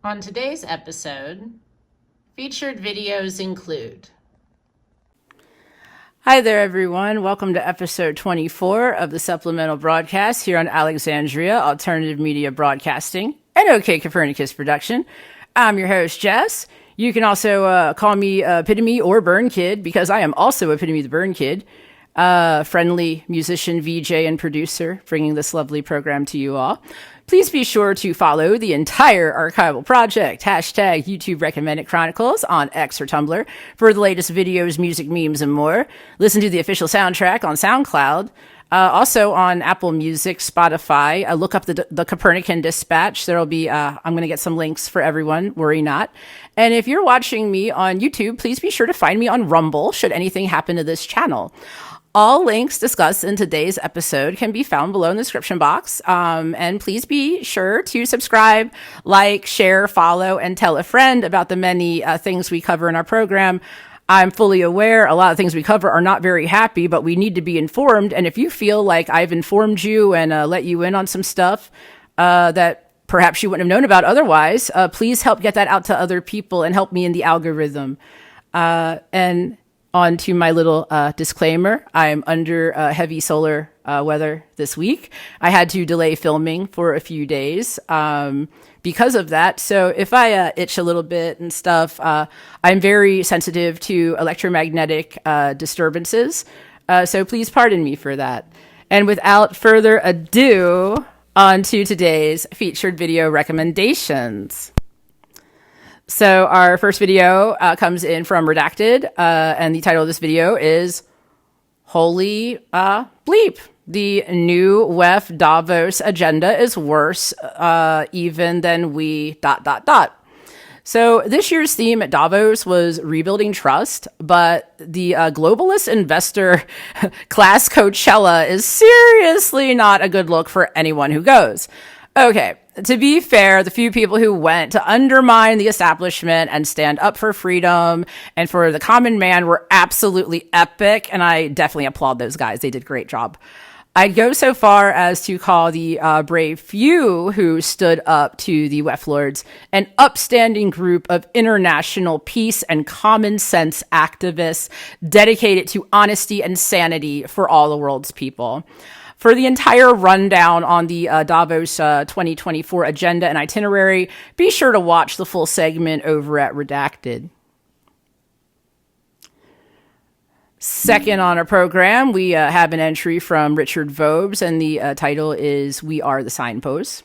On today's episode, featured videos include... Hi there, everyone. Welcome to episode 24 of the supplemental broadcast here on Alexandria Alternative Media Broadcasting, an OK Copernicus production. I'm your host, Jess. You can also call me Epitome or Burn Kid, because I am also Epitome the Burn Kid, friendly musician, VJ, and producer, bringing this lovely program to you all. Please be sure to follow the entire archival project, hashtag YouTube Recommended Chronicles on X or Tumblr for the latest videos, music, memes, and more. Listen to the official soundtrack on SoundCloud. Also on Apple Music, Spotify. Look up the Copernican Dispatch. There'll be, I'm going to get some links for everyone. Worry not. And if you're watching me on YouTube, please be sure to find me on Rumble should anything happen to this channel. All links discussed in today's episode can be found below in the description box. And please be sure to subscribe, like, share, follow, and tell a friend about the many things we cover in our program. I'm fully aware a lot of things we cover are not very happy, but we need to be informed. And if you feel like I've informed you and let you in on some stuff that perhaps you wouldn't have known about otherwise, please help get that out to other people and help me in the algorithm. And on to my little disclaimer. I am under heavy solar weather this week. I had to delay filming for a few days because of that. So if I itch a little bit and stuff, I'm very sensitive to electromagnetic disturbances. So please pardon me for that. And without further ado, on to today's featured video recommendations. So our first video comes in from Redacted, and the title of this video is Holy Bleep. The new WEF Davos agenda is worse even than we ... So this year's theme at Davos was rebuilding trust, but the globalist investor class Coachella is seriously not a good look for anyone who goes. Okay, to be fair, the few people who went to undermine the establishment and stand up for freedom and for the common man were absolutely epic, and I definitely applaud those guys. They did a great job. I'd go so far as to call the brave few who stood up to the WEF lords an upstanding group of international peace and common sense activists dedicated to honesty and sanity for all the world's people. For the entire rundown on the Davos 2024 agenda and itinerary, be sure to watch the full segment over at Redacted. Second on our program, we have an entry from Richard Vobes, and the title is We Are the Signpost.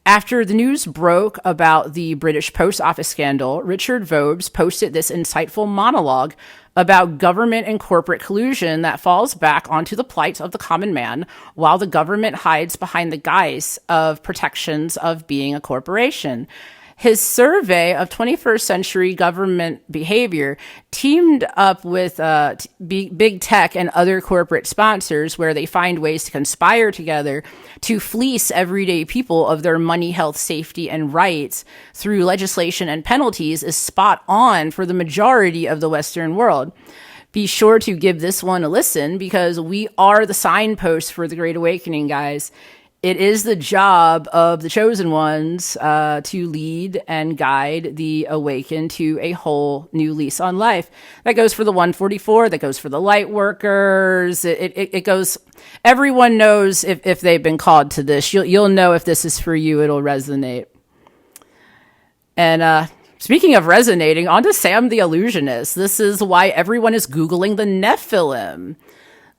After the news broke about the British Post Office scandal, Richard Vobes posted this insightful monologue about government and corporate collusion that falls back onto the plight of the common man, while the government hides behind the guise of protections of being a corporation. His survey of 21st century government behavior teamed up with big tech and other corporate sponsors, where they find ways to conspire together to fleece everyday people of their money, health, safety, and rights through legislation and penalties, is spot on for the majority of the Western world. Be sure to give this one a listen, because we are the signpost for the Great Awakening, guys. It is the job of the chosen ones to lead and guide the awakened to a whole new lease on life. That goes for the 144, that goes for the light workers. It goes, everyone knows if they've been called to this. You'll know if this is for you, it'll resonate. And speaking of resonating, on to Sam the Illusionist. This is why everyone is Googling the Nephilim.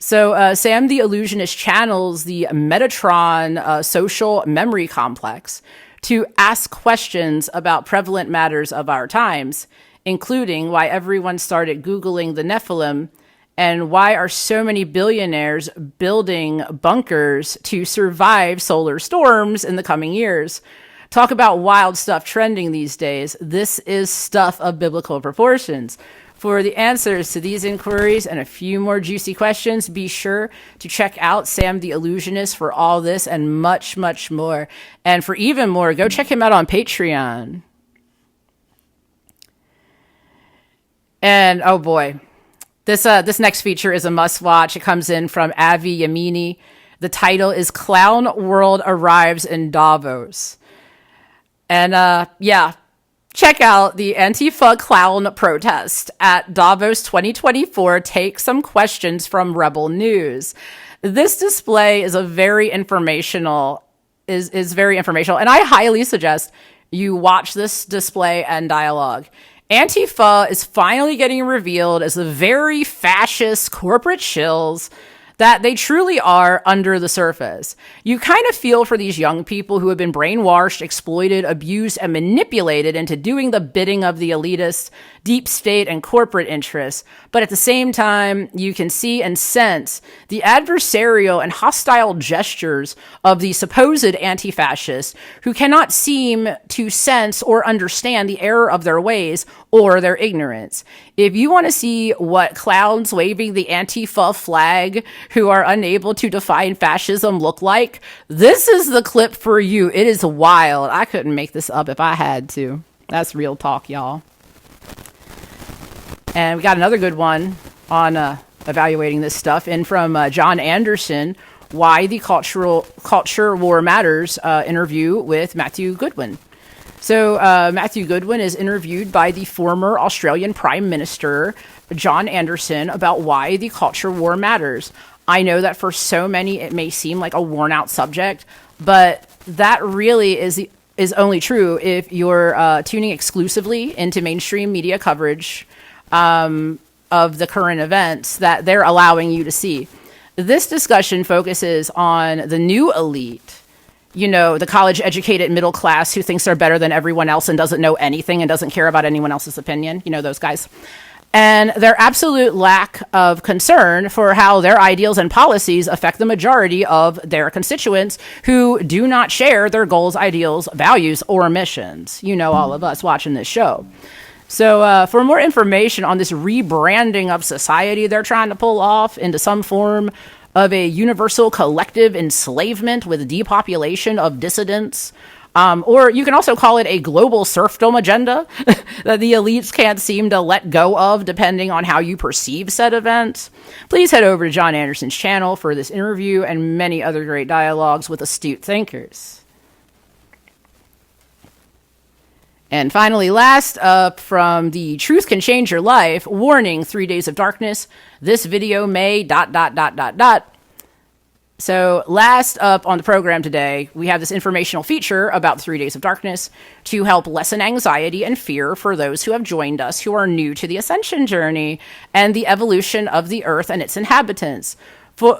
So Sam the Illusionist channels the Metatron social memory complex to ask questions about prevalent matters of our times, including why everyone started Googling the Nephilim and why are so many billionaires building bunkers to survive solar storms in the coming years. Talk about wild stuff trending these days. This is stuff of biblical proportions. For the answers to these inquiries and a few more juicy questions, be sure to check out Sam the Illusionist for all this and much, much more. And for even more, go check him out on Patreon. And oh boy, this next feature is a must watch. It comes in from Avi Yamini. The title is Clown World Arrives in Davos. And yeah, Check out the Antifa clown protest at Davos 2024. Take some questions from Rebel News. This display is very informational, is very informational, and I highly suggest you watch this display and dialogue. Antifa is finally getting revealed as the very fascist corporate shills that they truly are under the surface. You kind of feel for these young people who have been brainwashed, exploited, abused, and manipulated into doing the bidding of the elitists, deep state, and corporate interests. But at the same time, you can see and sense the adversarial and hostile gestures of the supposed anti-fascists who cannot seem to sense or understand the error of their ways or their ignorance. If you want to see what clowns waving the Antifa flag who are unable to define fascism look like, this is the clip for you. It is wild. I couldn't make this up if I had to. That's real talk, y'all. And we got another good one on evaluating this stuff in from John Anderson, Why the Culture War Matters interview with Matthew Goodwin. So Matthew Goodwin is interviewed by the former Australian Prime Minister, John Anderson, about why the culture war matters. I know that for so many, it may seem like a worn out subject, but that really is only true if you're tuning exclusively into mainstream media coverage of the current events that they're allowing you to see. This discussion focuses on the new elite, you know, the college-educated middle class who thinks they're better than everyone else and doesn't know anything and doesn't care about anyone else's opinion. You know, those guys. And their absolute lack of concern for how their ideals and policies affect the majority of their constituents who do not share their goals, ideals, values, or missions. You know, all of us watching this show. So for more information on this rebranding of society they're trying to pull off into some form of a universal collective enslavement with depopulation of dissidents, or you can also call it a global serfdom agenda that the elites can't seem to let go of depending on how you perceive said events, please head over to John Anderson's channel for this interview and many other great dialogues with astute thinkers. And finally, last up from the Truth Can Change Your Life, warning, 3 days of darkness. This video may ... So last up on the program today, we have this informational feature about 3 days of darkness to help lessen anxiety and fear for those who have joined us who are new to the ascension journey and the evolution of the earth and its inhabitants. For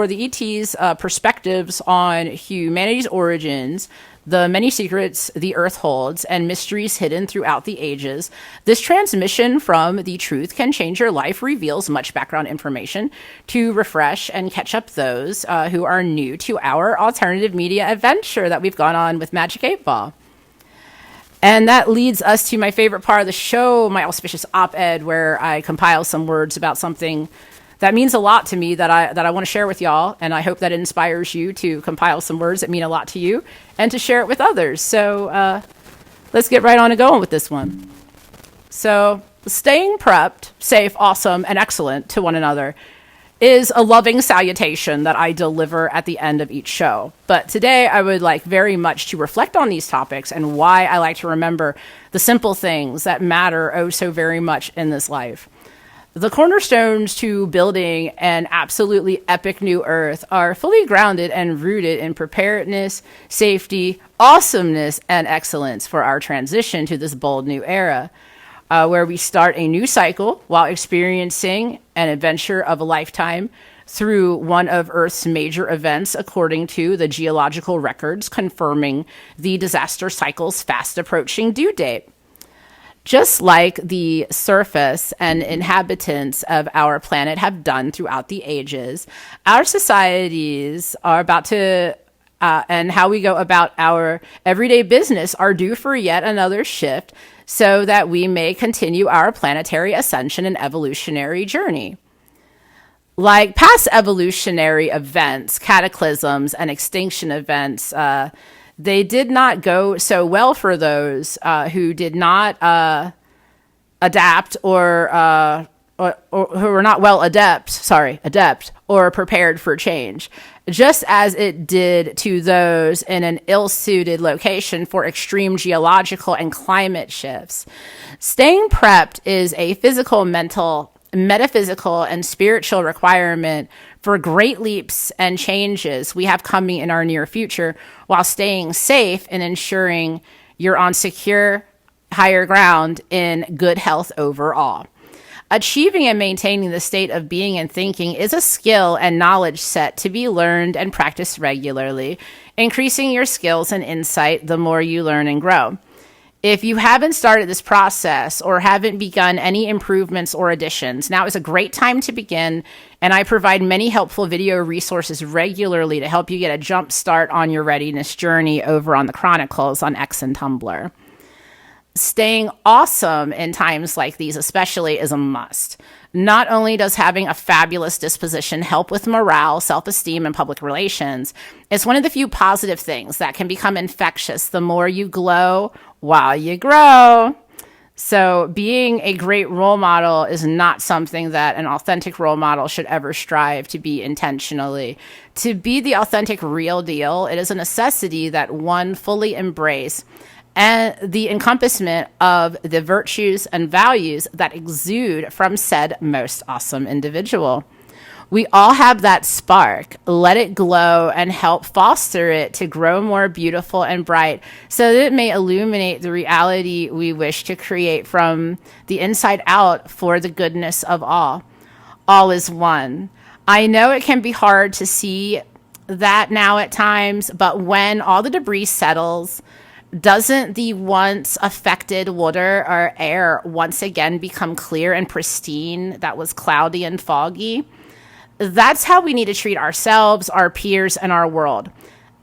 the ET's perspectives on humanity's origins, the many secrets the earth holds, and mysteries hidden throughout the ages, this transmission from The Truth Can Change Your Life reveals much background information to refresh and catch up those who are new to our alternative media adventure that we've gone on with Magic 8 Ball. And that leads us to my favorite part of the show, my auspicious op-ed, where I compile some words about something that means a lot to me that I want to share with y'all, and I hope that it inspires you to compile some words that mean a lot to you and to share it with others. So let's get right on and going with this one. So staying prepped, safe, awesome, and excellent to one another is a loving salutation that I deliver at the end of each show. But today I would like very much to reflect on these topics and why I like to remember the simple things that matter oh so very much in this life. The cornerstones to building an absolutely epic new earth are fully grounded and rooted in preparedness, safety, awesomeness, and excellence for our transition to this bold new era, where we start a new cycle while experiencing an adventure of a lifetime through one of Earth's major events according to the geological records confirming the disaster cycle's fast approaching due date. Just like the surface and inhabitants of our planet have done throughout the ages, our societies are about to, and how we go about our everyday business are due for yet another shift so that we may continue our planetary ascension and evolutionary journey. Like past evolutionary events, cataclysms, and extinction events, they did not go so well for those who did not adapt or or who are not adept or prepared for change, just as it did to those in an ill-suited location for extreme geological and climate shifts. Staying prepped is a physical, mental, metaphysical, and spiritual requirement for great leaps and changes we have coming in our near future, while staying safe and ensuring you're on secure, higher ground in good health overall. Achieving and maintaining the state of being and thinking is a skill and knowledge set to be learned and practiced regularly, increasing your skills and insight the more you learn and grow. If you haven't started this process or haven't begun any improvements or additions, now is a great time to begin, and I provide many helpful video resources regularly to help you get a jump start on your readiness journey over on the Chronicles on X and Tumblr. Staying awesome in times like these especially is a must. Not only does having a fabulous disposition help with morale, self-esteem, and public relations, it's one of the few positive things that can become infectious the more you glow while you grow. So being a great role model is not something that an authentic role model should ever strive to be intentionally. To be the authentic real deal, it is a necessity that one fully embrace and the encompassment of the virtues and values that exude from said most awesome individual. We all have that spark. Let it glow and help foster it to grow more beautiful and bright so that it may illuminate the reality we wish to create from the inside out for the goodness of all. All is one. I know it can be hard to see that now at times, but when all the debris settles, doesn't the once affected water or air once again become clear and pristine that was cloudy and foggy? That's how we need to treat ourselves, our peers, and our world.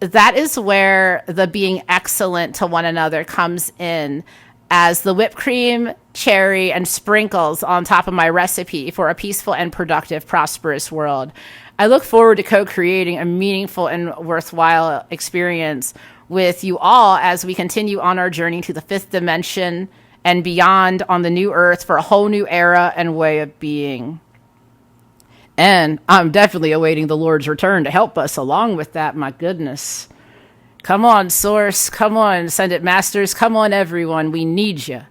That is where the being excellent to one another comes in as the whipped cream, cherry, and sprinkles on top of my recipe for a peaceful and productive, prosperous world. I look forward to co-creating a meaningful and worthwhile experience with you all as we continue on our journey to the fifth dimension and beyond on the new earth for a whole new era and way of being. And I'm definitely awaiting the Lord's return to help us along with that, my goodness. Come on, Source. Come on, Send It Masters. Come on, everyone. We need you.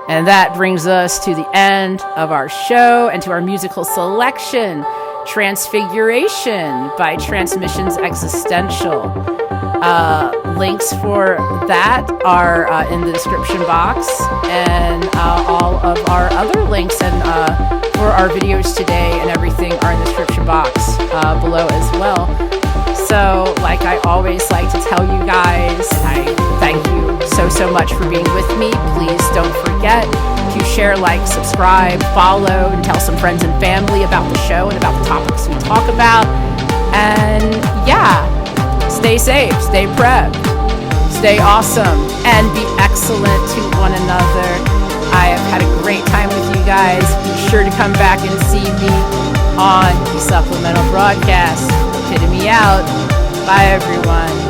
And that brings us to the end of our show and to our musical selection, Transfiguration by Transmissions Existential. Links for that are in the description box, and all of our other links and for our videos today and everything are in the description box below as well. So, like I always like to tell you guys, I thank you so much for being with me. Please don't forget to share, like, subscribe, follow, and tell some friends and family about the show and about the topics we talk about. And yeah, stay safe, stay prepped, stay awesome, and be excellent to one another. I have had a great time with you guys. Be sure to come back and see me on the supplemental broadcast. Hit me out. Bye, everyone.